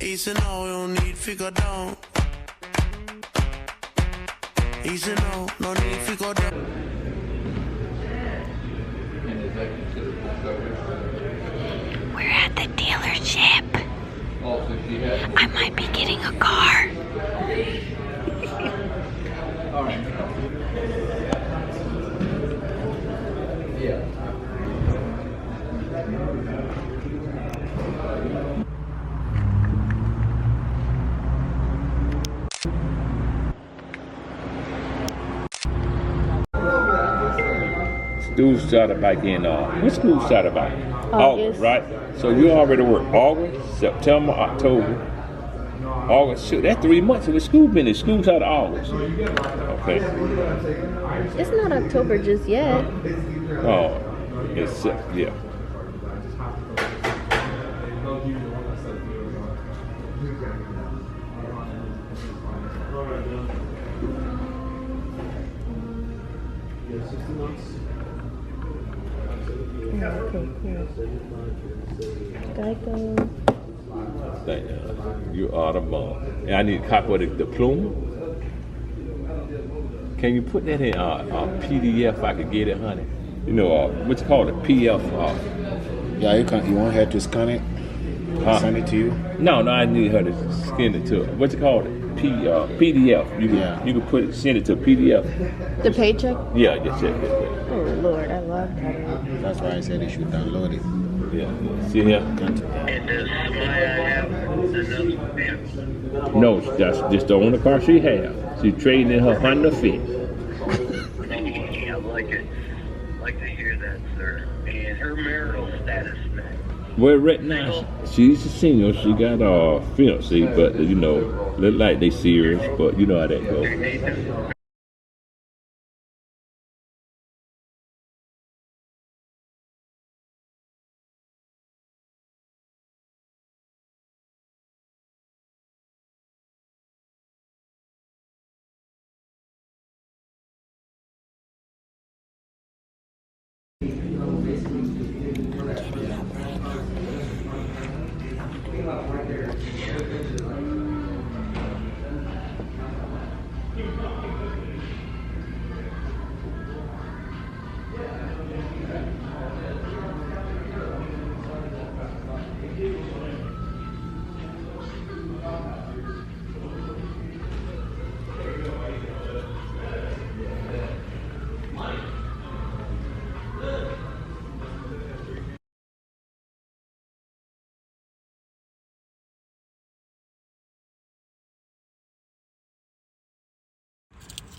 Easy now, you don't need figure down. Easy now, no need figure down. We're at the dealership. I might be getting a car. All right. Yeah. School started back in, what school started back? August, right? So you already work August, September, October, August. Shoot, that's 3 months of the school been in. School started August. Okay. It's not October just yet. Oh, it's, yeah. Okay, cool. Geico. You are the bomb. And I need a copy of the diploma. Can you put that in PDF? I could get it, honey. You know, what's it called, a PF? Yeah, you can. You want her to scan it? Send it to you? No, I need her to scan it to. What's it called? PDF. You can put it, send it to PDF. The paycheck? Yeah, just check it. Oh Lord, I love that. That's why I said you should download it. Yeah. See here? No, that's just the only car she has. She's trading in her Honda Fit. I like it. Like to hear that, sir. And her marital status now. Well, right now, she's a single. She got a fiancé, but, you know, look like they serious, but you know how that goes.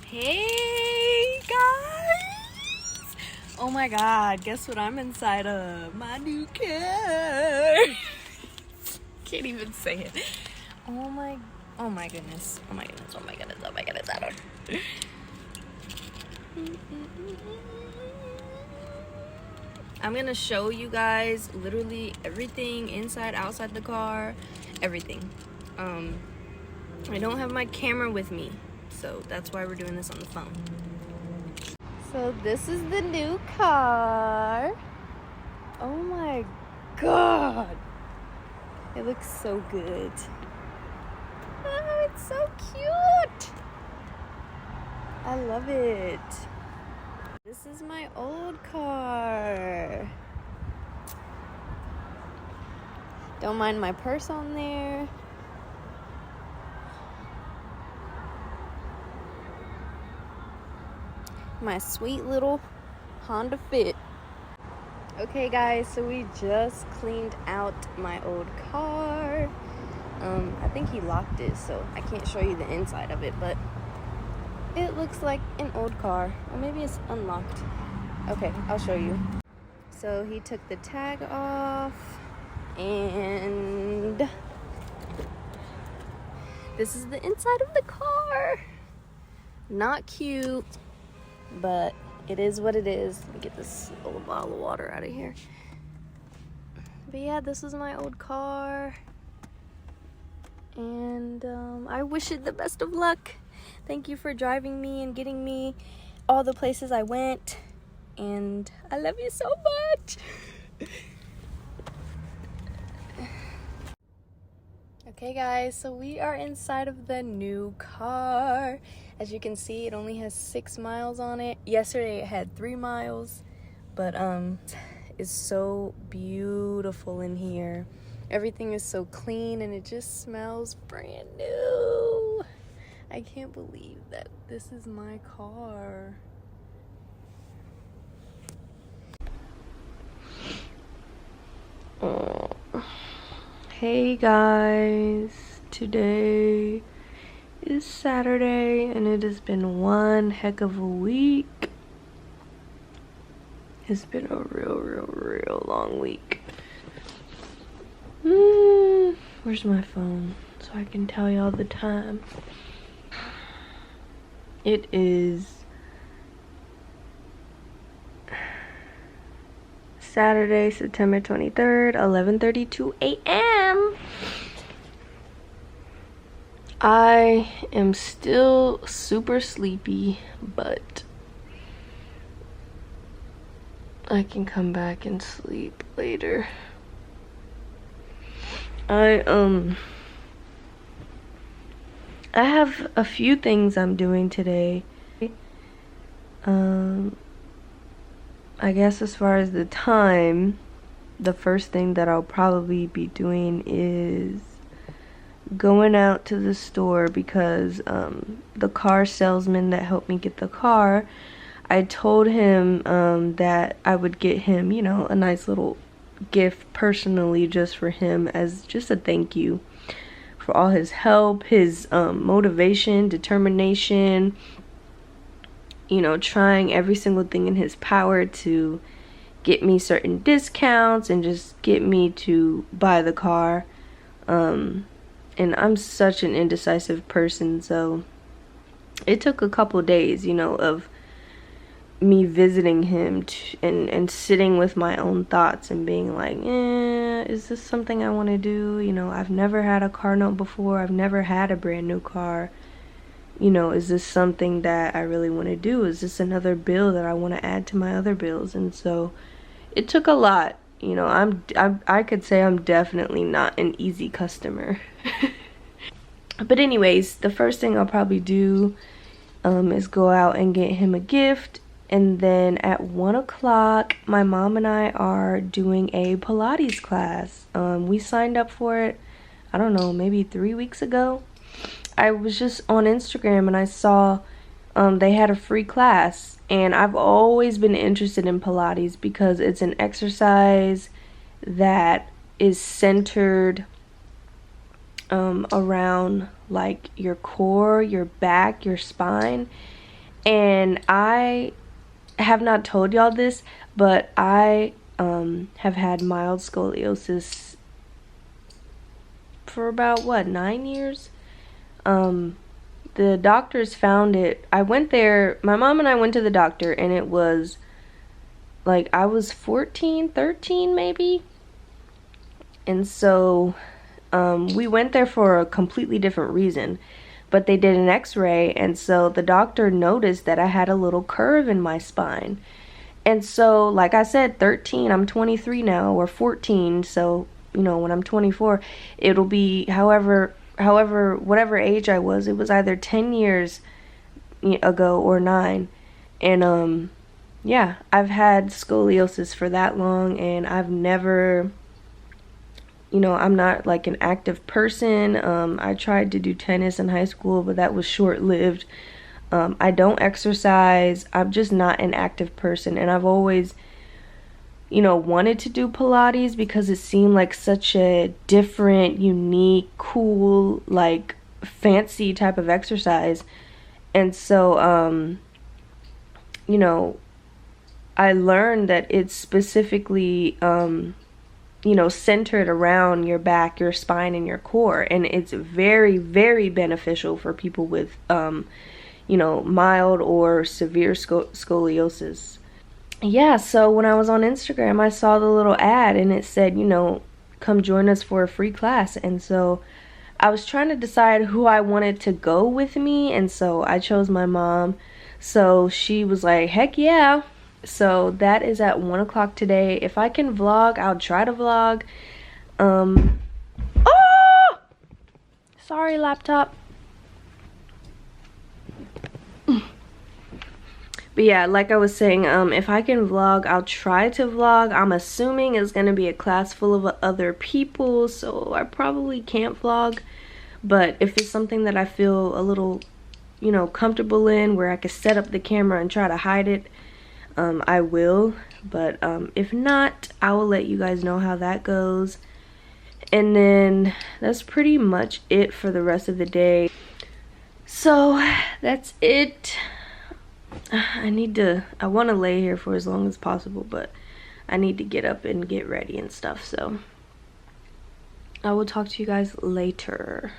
Hey guys! Oh my god, guess what I'm inside of? My new car! Can't even say it. Oh my goodness. Oh my goodness. I don't. I'm gonna show you guys literally everything inside, outside the car, everything. I don't have my camera with me, so that's why we're doing this on the phone. So this is the new car. Oh my god. It looks so good. Oh, it's so cute. I love it. This is my old car. Don't mind my purse on there. My sweet little Honda Fit. Okay guys, so we just cleaned out my old car. I think he locked it, so I can't show you the inside of it, but it looks like an old car. Or maybe it's unlocked. Okay, I'll show you. So he took the tag off, and this is the inside of the car. Not cute, but it is what it is. Let me get this little bottle of water out of here. But yeah, this is my old car. And I wish it the best of luck. Thank you for driving me and getting me all the places I went. And I love you so much. Okay guys, so we are inside of the new car. As you can see, it only has 6 miles on it. Yesterday it had 3 miles, but it's so beautiful in here. Everything is so clean and it just smells brand new. I can't believe that this is my car. Oh. Hey guys, today is Saturday and it has been one heck of a week. It's been a real long week. Where's my phone so I can tell y'all the time? It is Saturday, September 23rd, 11:32 a.m. I am still super sleepy, but I can come back and sleep later. I have a few things I'm doing today. I guess as far as the time, the first thing that I'll probably be doing is going out to the store because the car salesman that helped me get the car, I told him that I would get him, you know, a nice little gift personally just for him as just a thank you for all his help, his motivation, determination, you know, trying every single thing in his power to get me certain discounts and just get me to buy the car. And I'm such an indecisive person, so it took a couple days, you know, of me visiting him and sitting with my own thoughts and being like, is this something I want to do? You know, I've never had a car note before. I've never had a brand new car. You know, is this something that I really want to do? Is this another bill that I want to add to my other bills? And so it took a lot. You know, I could say I'm definitely not an easy customer. But anyways, the first thing I'll probably do is go out and get him a gift. And then at 1 o'clock, my mom and I are doing a Pilates class. We signed up for it, I don't know, maybe 3 weeks ago. I was just on Instagram and I saw they had a free class, and I've always been interested in Pilates because it's an exercise that is centered around like your core, your back, your spine. And I have not told y'all this, but I have had mild scoliosis for about 9 years. The doctors found it. I went there, my mom and I went to the doctor, and it was like I was 14, 13 maybe. And so we went there for a completely different reason, but they did an x-ray, and so the doctor noticed that I had a little curve in my spine. And so, like I said, 13, I'm 23 now, or 14, so, you know, when I'm 24, it'll be however, whatever age I was, it was either 10 years ago or 9. And yeah, I've had scoliosis for that long, and I've never, you know, I'm not like an active person. I tried to do tennis in high school, but that was short-lived. I don't exercise. I'm just not an active person, and I've always, you know, wanted to do Pilates because it seemed like such a different, unique, cool, like fancy type of exercise. And so you know, I learned that it's specifically you know, centered around your back, your spine, and your core, and it's very, very beneficial for people with you know, mild or severe scoliosis. Yeah, so when I was on Instagram, I saw the little ad and it said, you know, come join us for a free class. And so I was trying to decide who I wanted to go with me, and so I chose my mom. So she was like, heck yeah. So that is at 1 o'clock today. If I can vlog, I'll try to vlog. Oh! Sorry, laptop. But yeah, like I was saying, if I can vlog, I'll try to vlog. I'm assuming it's gonna be a class full of other people, so I probably can't vlog. But if it's something that I feel a little, you know, comfortable in, where I can set up the camera and try to hide it, I will. But if not, I will let you guys know how that goes. And then that's pretty much it for the rest of the day. So that's it. I want to lay here for as long as possible, but I need to get up and get ready and stuff. So I will talk to you guys later.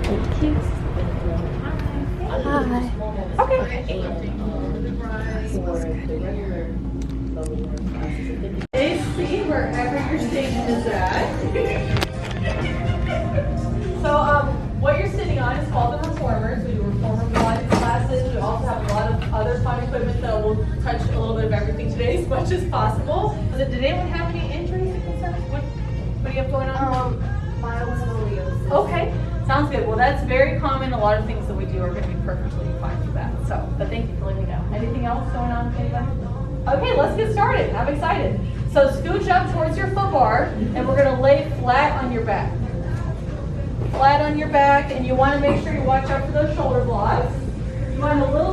Thank you. Hi. Okay. AC, wherever your station is at. So, what you're sitting on is called the reformers. We do reformer Pilates classes. We also have a lot of other fun equipment that will touch a little bit of everything today, as much as possible. So, did anyone have any injuries or concerns? What do you have going on? Mild scoliosis. Okay, sounds good. Well, that's very common. A lot of things that we do are going to be perfectly fine with that. So, but thank you for letting me know. Anything else going on with anybody? Okay, let's get started. I'm excited. So scooch up towards your foot bar, and we're going to lay flat on your back. Flat on your back, and you want to make sure you watch out for those shoulder blocks. You want a little